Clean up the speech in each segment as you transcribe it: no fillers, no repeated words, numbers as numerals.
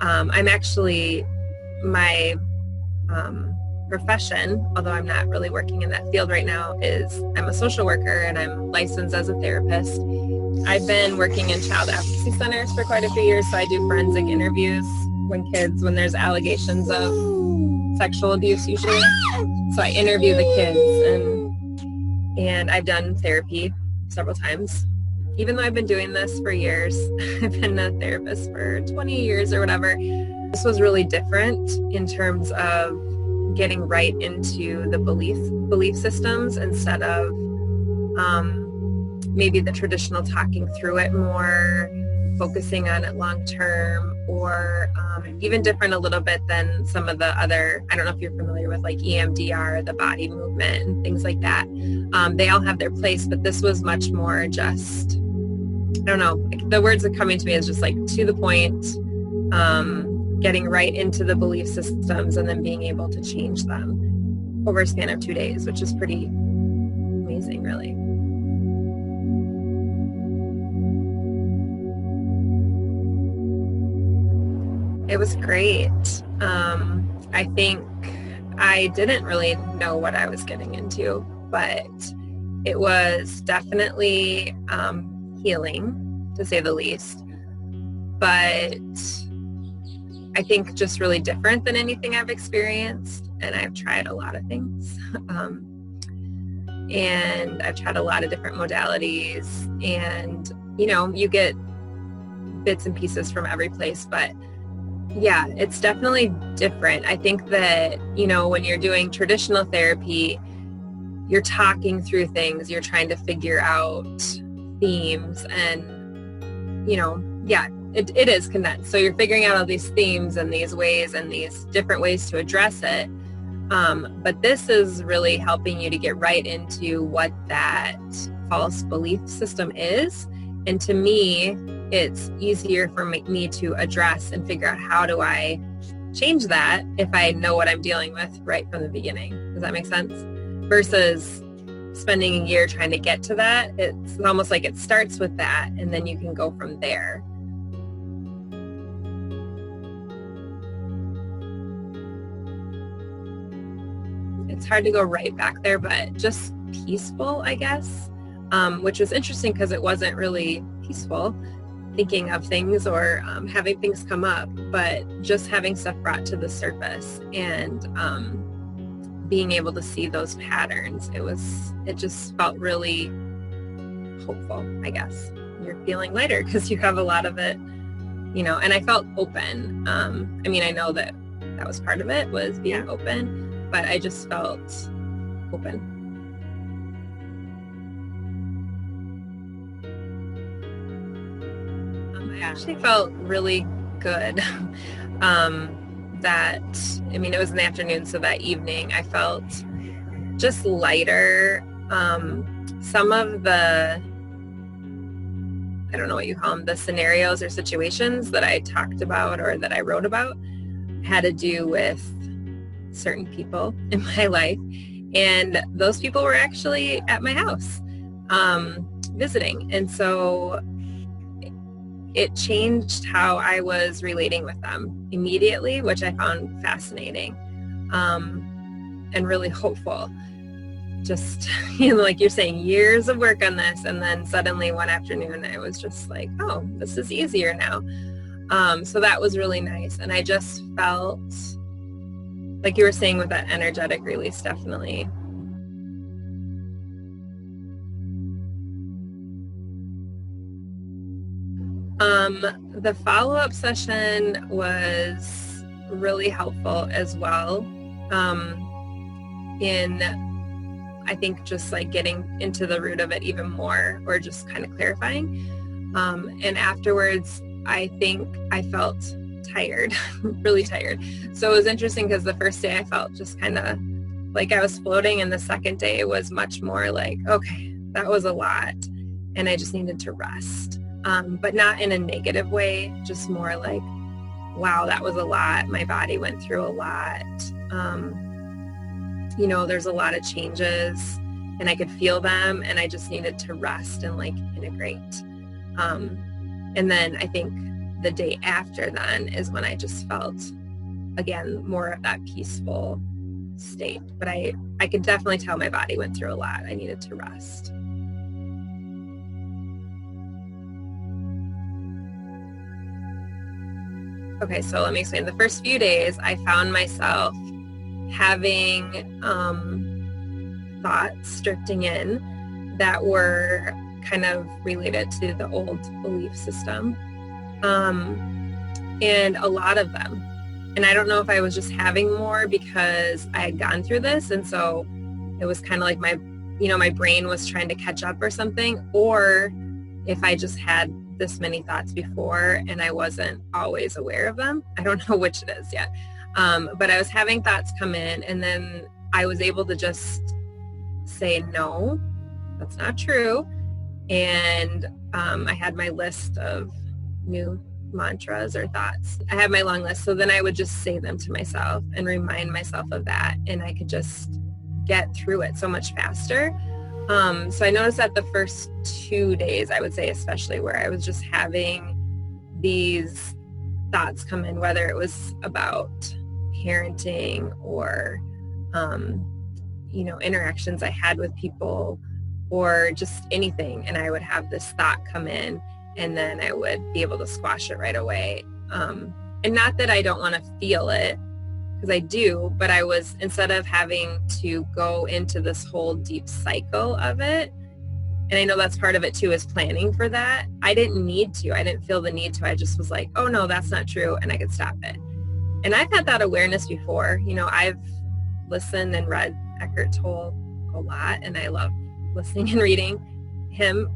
I'm actually, my profession, although I'm not really working in that field right now, is I'm a social worker and I'm licensed as a therapist. I've been working in child advocacy centers for quite a few years, so I do forensic interviews when there's allegations of sexual abuse usually. So I interview the kids, and I've done therapy several times. Even though I've been doing this for years, I've been a therapist for 20 years or whatever, this was really different in terms of getting right into the belief systems instead of maybe the traditional talking through it more, focusing on it long term, or even different a little bit than some of the other, I don't know if you're familiar with like EMDR, the body movement and things like that. They all have their place, but this was much more just, I don't know, the words that are coming to me is just like to the point, getting right into the belief systems and then being able to change them over a span of 2 days, which is pretty amazing, really. It was great. I think I didn't really know what I was getting into, but it was definitely healing, to say the least. But I think just really different than anything I've experienced. And I've tried a lot of things. And I've tried a lot of different modalities. And, you get bits and pieces from every place, but yeah, it's definitely different. I think that, when you're doing traditional therapy, you're talking through things, you're trying to figure out themes and, it is condensed. So you're figuring out all these themes and these ways and these different ways to address it. But this is really helping you to get right into what that false belief system is. And to me, it's easier for me to address and figure out how do I change that if I know what I'm dealing with right from the beginning. Does that make sense? Versus spending a year trying to get to that. It's almost like it starts with that and then you can go from there. It's hard to go right back there, but just peaceful, I guess, which was interesting because it wasn't really peaceful thinking of things or having things come up, but just having stuff brought to the surface and being able to see those patterns. It just felt really hopeful, I guess. You're feeling lighter because you have a lot of it, and I felt open. I know that was part of it, was being open, but I just felt open. I actually felt really good that, it was in the afternoon, so that evening I felt just lighter. Some of the, I don't know what you call them, the scenarios or situations that I talked about or that I wrote about had to do with certain people in my life. And those people were actually at my house visiting. And so it changed how I was relating with them immediately, which I found fascinating and really hopeful. Just, like you're saying, years of work on this. And then suddenly one afternoon, I was just like, oh, this is easier now. So that was really nice. And I just felt, like you were saying, with that energetic release, definitely. The follow-up session was really helpful as well. In, I think, just like getting into the root of it even more, or just kind of clarifying. And afterwards, I think I felt tired, really tired. So it was interesting because the first day I felt just kind of like I was floating, and the second day was much more like, okay, that was a lot and I just needed to rest. But not in a negative way, just more like, wow, that was a lot. My body went through a lot. There's a lot of changes and I could feel them, and I just needed to rest and like integrate. And then I think the day after then is when I just felt, again, more of that peaceful state. But I could definitely tell my body went through a lot. I needed to rest. Okay, so let me explain. The first few days, I found myself having thoughts drifting in that were kind of related to the old belief system, and a lot of them. And I don't know if I was just having more because I had gone through this, and so it was kind of like my brain was trying to catch up or something, or if I just had this many thoughts before and I wasn't always aware of them. I don't know which it is yet. But I was having thoughts come in, and then I was able to just say, no, that's not true. And I had my list of new mantras or thoughts. I had my long list. So then I would just say them to myself and remind myself of that. And I could just get through it so much faster. So I noticed that the first 2 days, I would say especially, where I was just having these thoughts come in, whether it was about parenting or, interactions I had with people or just anything. And I would have this thought come in, and then I would be able to squash it right away. And not that I don't want to feel it, because I do, but I was, instead of having to go into this whole deep cycle of it, and I know that's part of it too, is planning for that. I didn't need to. I didn't feel the need to. I just was like, oh no, that's not true, and I could stop it. And I've had that awareness before. I've listened and read Eckhart Tolle a lot, and I love listening and reading him.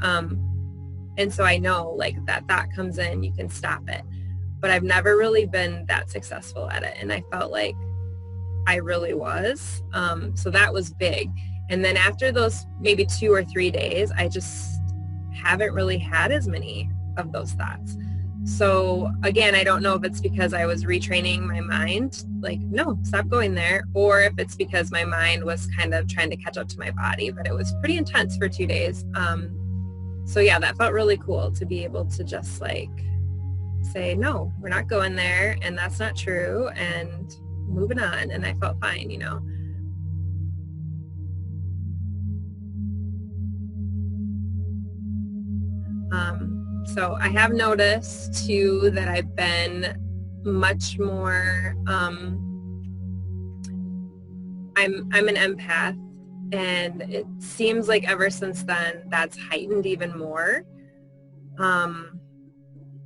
And so I know, like, that comes in, you can stop it. But I've never really been that successful at it. And I felt like I really was. So that was big. And then after those maybe 2 or 3 days, I just haven't really had as many of those thoughts. So again, I don't know if it's because I was retraining my mind, like, no, stop going there, or if it's because my mind was kind of trying to catch up to my body, but it was pretty intense for 2 days. So yeah, that felt really cool to be able to just like say, no, we're not going there, and that's not true, and moving on. And I felt fine, So I have noticed too that I've been much more, I'm an empath, and it seems like ever since then that's heightened even more.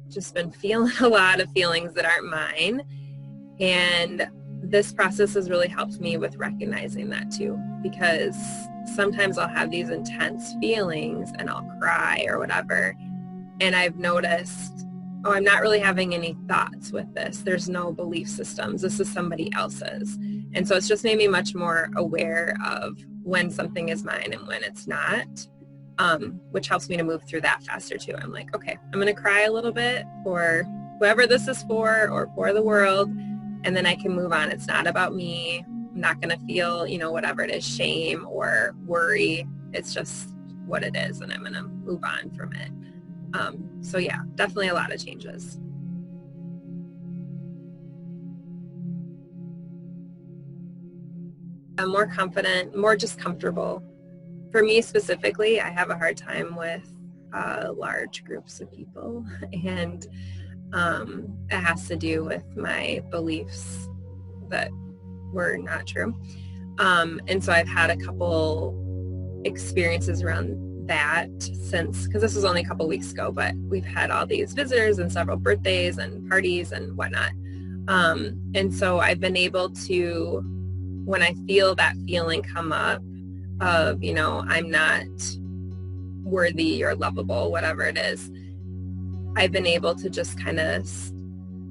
Just been feeling a lot of feelings that aren't mine, and this process has really helped me with recognizing that too, because sometimes I'll have these intense feelings and I'll cry or whatever, and I've noticed, oh, I'm not really having any thoughts with this. There's no belief systems. This is somebody else's. And so it's just made me much more aware of when something is mine and when it's not, which helps me to move through that faster too. I'm like, okay, I'm going to cry a little bit for whoever this is for, or for the world, and then I can move on. It's not about me. I'm not going to feel, whatever it is, shame or worry. It's just what it is, and I'm going to move on from it. So yeah, definitely a lot of changes. I'm more confident, more just comfortable. For me specifically, I have a hard time with large groups of people, and it has to do with my beliefs that were not true. And so I've had a couple experiences around that since, because this was only a couple weeks ago, but we've had all these visitors and several birthdays and parties and whatnot. And so I've been able to, when I feel that feeling come up of, I'm not worthy or lovable, whatever it is, I've been able to just kind of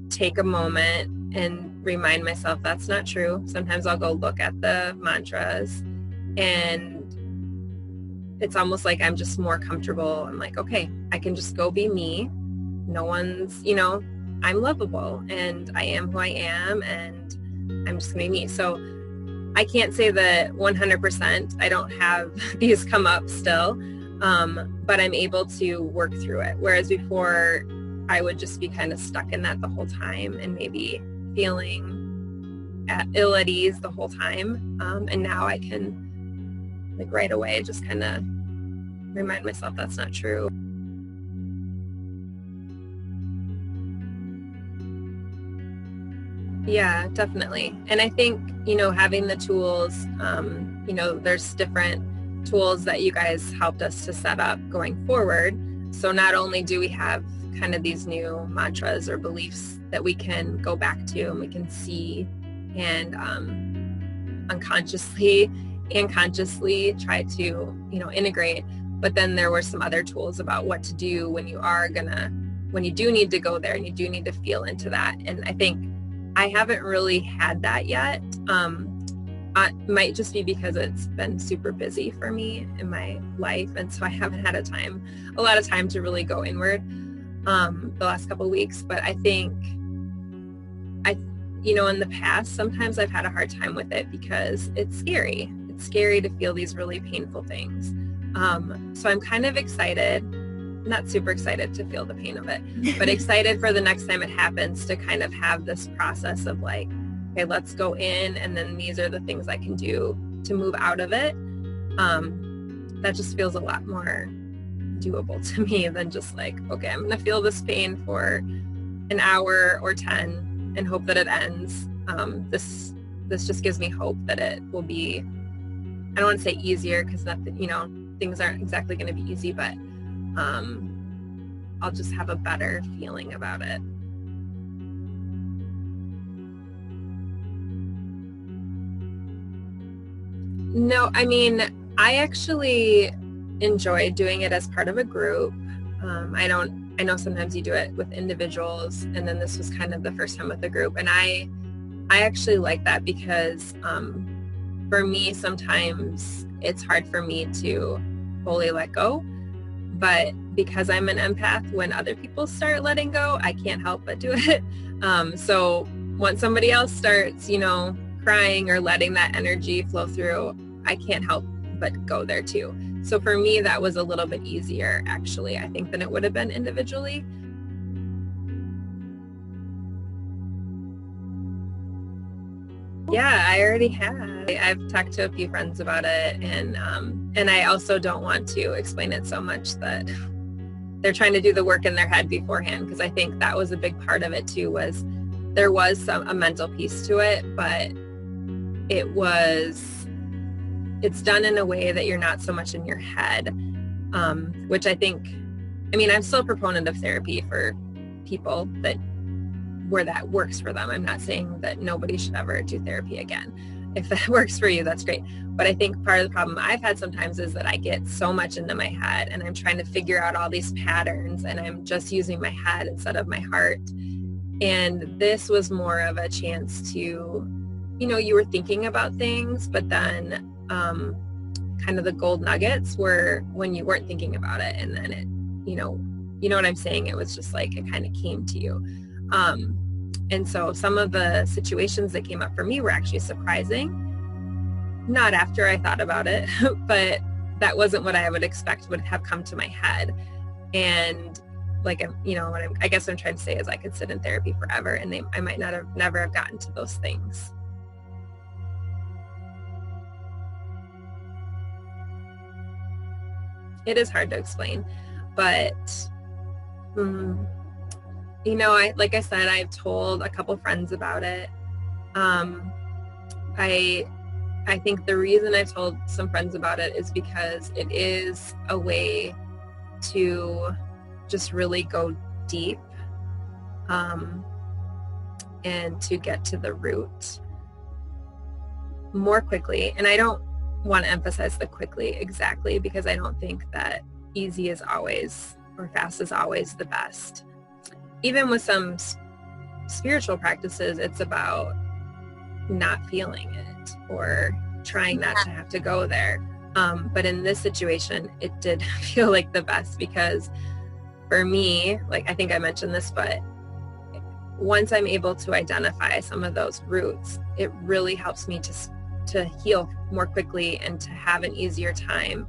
take a moment and remind myself that's not true. Sometimes I'll go look at the mantras, and it's almost like I'm just more comfortable. I'm like, okay, I can just go be me. No one's, I'm lovable, and I am who I am, and I'm just gonna be me. So I can't say that 100% I don't have these come up still, but I'm able to work through it. Whereas before, I would just be kind of stuck in that the whole time and maybe feeling ill at ease the whole time. And now I can, like, right away just kind of remind myself that's not true. Yeah, definitely. And I think, having the tools, there's different tools that you guys helped us to set up going forward. So not only do we have kind of these new mantras or beliefs that we can go back to and we can see and unconsciously and consciously try to, integrate, but then there were some other tools about what to do when you do need to go there and you do need to feel into that. And I think I haven't really had that yet. It might just be because it's been super busy for me in my life, and so I haven't had a lot of time to really go inward the last couple of weeks. But I think in the past, sometimes I've had a hard time with it because it's scary. It's scary to feel these really painful things. So I'm kind of excited, not super excited to feel the pain of it, but excited for the next time it happens to kind of have this process of like, okay, let's go in, and then these are the things I can do to move out of it. That just feels a lot more doable to me than just like, okay, I'm going to feel this pain for an hour or 10 and hope that it ends. This just gives me hope that it will be, I don't want to say easier because things aren't exactly going to be easy, but I'll just have a better feeling about it. No, I mean, I actually enjoy doing it as part of a group. I know sometimes you do it with individuals, and then this was kind of the first time with a group, and I actually like that because for me, sometimes it's hard for me to fully let go, but because I'm an empath, when other people start letting go, I can't help but do it. So once somebody else starts, crying or letting that energy flow through, I can't help but go there too. So for me, that was a little bit easier, actually, I think, than it would have been individually. Yeah, I already have. I've talked to a few friends about it, and I also don't want to explain it so much that they're trying to do the work in their head beforehand, because I think that was a big part of it too, was there was a mental piece to it, but it's done in a way that you're not so much in your head, which I think, I'm still a proponent of therapy for people where that works for them. I'm not saying that nobody should ever do therapy again. If that works for you, that's great. But I think part of the problem I've had sometimes is that I get so much into my head and I'm trying to figure out all these patterns and I'm just using my head instead of my heart. And this was more of a chance to, you were thinking about things, but then kind of the gold nuggets were when you weren't thinking about it. And then it, you know what I'm saying? It was just like, it kind of came to you. And so some of the situations that came up for me were actually surprising. Not after I thought about it, but that wasn't what I would expect would have come to my head. And like, I guess what I'm trying to say is I could sit in therapy forever and I might never have gotten to those things. It is hard to explain, but like I said, I've told a couple friends about it. I think the reason I've told some friends about it is because it is a way to just really go deep and to get to the root more quickly. And I don't want to emphasize the quickly exactly, because I don't think that easy is always, or fast is always, the best. Even with some spiritual practices, it's about not feeling it or trying not to have to go there. But in this situation, it did feel like the best, because for me, like I think I mentioned this, but once I'm able to identify some of those roots, it really helps me to heal more quickly and to have an easier time,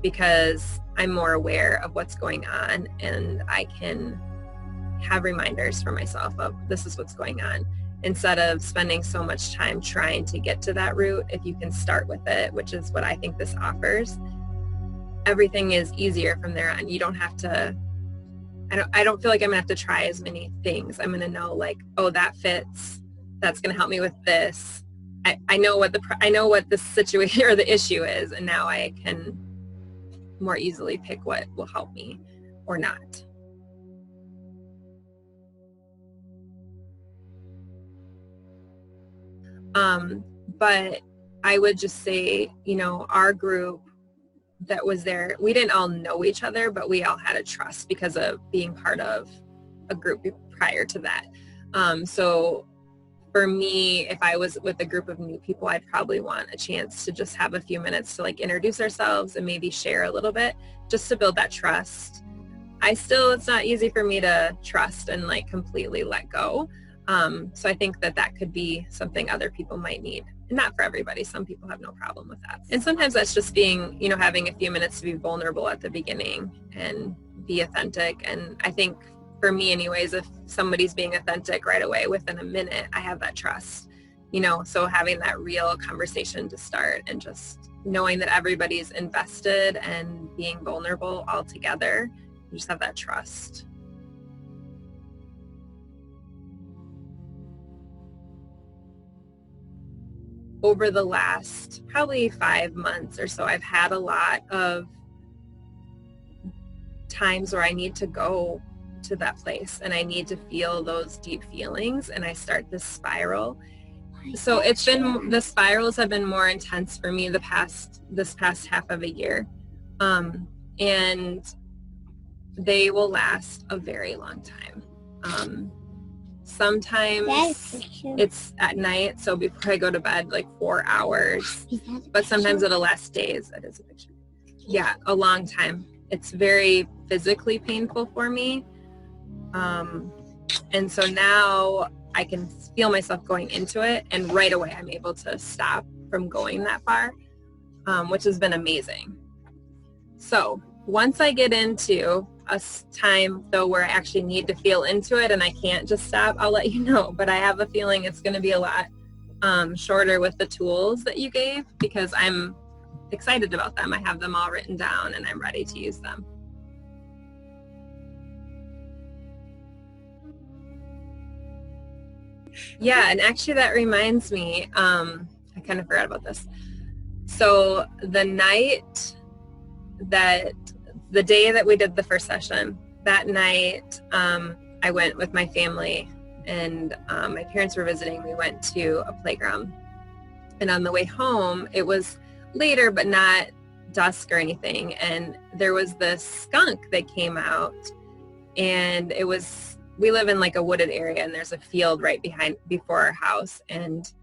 because I'm more aware of what's going on and I can have reminders for myself of this is what's going on, instead of spending so much time trying to get to that root. If you can start with it, which is what I think this offers, everything is easier from there on. You don't have to, I don't feel like I'm gonna have to try as many things. I'm gonna know like, oh, that fits, that's gonna help me with this. I know what the situation or the issue is, and now I can more easily pick what will help me or not. But I would just say, you know, our group that was there, we didn't all know each other, but we all had a trust because of being part of a group prior to that. So for me, if I was with a group of new people, I'd probably want a chance to just have a few minutes to like introduce ourselves and maybe share a little bit just to build that trust. It's not easy for me to trust and like completely let go. So I think that could be something other people might need. And not for everybody. Some people have no problem with that. And sometimes that's just being, you know, having a few minutes to be vulnerable at the beginning and be authentic. And I think for me anyways, if somebody's being authentic right away within a minute, I have that trust, you know, so having that real conversation to start and just knowing that everybody's invested and being vulnerable all together, you just have that trust. Over the last probably 5 months or so, I've had a lot of times where I need to go to that place and I need to feel those deep feelings, and I start this spiral. So the spirals have been more intense for me this past half of a year. And they will last a very long time. Sometimes it's at night, so before I go to bed, like 4 hours, but sometimes it'll last days. That is a picture. Yeah, a long time. It's very physically painful for me. And so now I can feel myself going into it, and right away I'm able to stop from going that far, which has been amazing. So once I get into a time though where I actually need to feel into it and I can't just stop, I'll let you know. But I have a feeling it's going to be a lot shorter with the tools that you gave, because I'm excited about them. I have them all written down and I'm ready to use them. Yeah, and actually that reminds me, I kind of forgot about this. So the day that we did the first session, that night I went with my family, and my parents were visiting. We went to a playground, and on the way home, it was later but not dusk or anything, and there was this skunk that came out, and we live in like a wooded area, and there's a field right before our house, and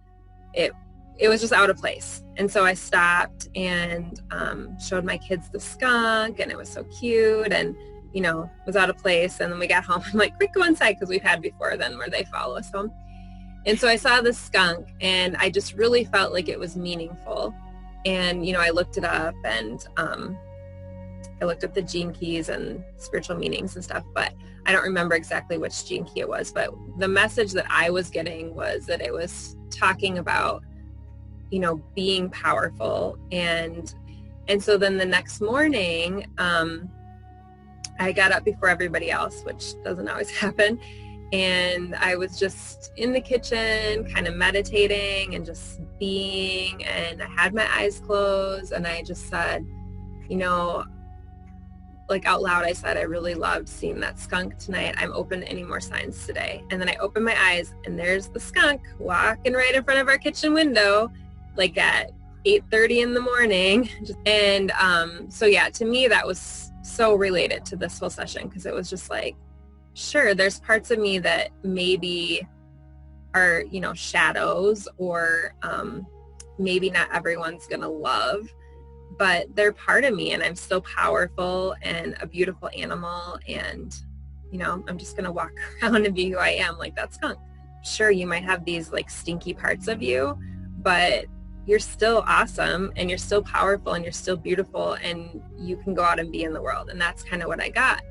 it was just out of place. And so I stopped and showed my kids the skunk, and it was so cute, and you know, was out of place. And then we got home, I'm like, quick, go inside, because we've had before then where they follow us home. And so I saw this skunk, and I just really felt like it was meaningful. And you know, I looked it up, and I looked up the gene keys and spiritual meanings and stuff, but I don't remember exactly which gene key it was. But the message that I was getting was that it was talking about, you know, being powerful. And so then the next morning, I got up before everybody else, which doesn't always happen. And I was just in the kitchen, kind of meditating and just being, and I had my eyes closed, and I just said, you know, like out loud, I said, I really loved seeing that skunk tonight. I'm open to any more signs today. And then I opened my eyes, and there's the skunk walking right in front of our kitchen window, like at 8:30 in the morning. And so yeah, to me, that was so related to this whole session, because it was just like, sure, there's parts of me that maybe are, you know, shadows, or maybe not everyone's gonna love, but they're part of me, and I'm still powerful and a beautiful animal, and you know, I'm just gonna walk around and be who I am, like that skunk. Sure, you might have these like stinky parts of you, but you're still awesome, and you're still powerful, and you're still beautiful, and you can go out and be in the world. And that's kind of what I got.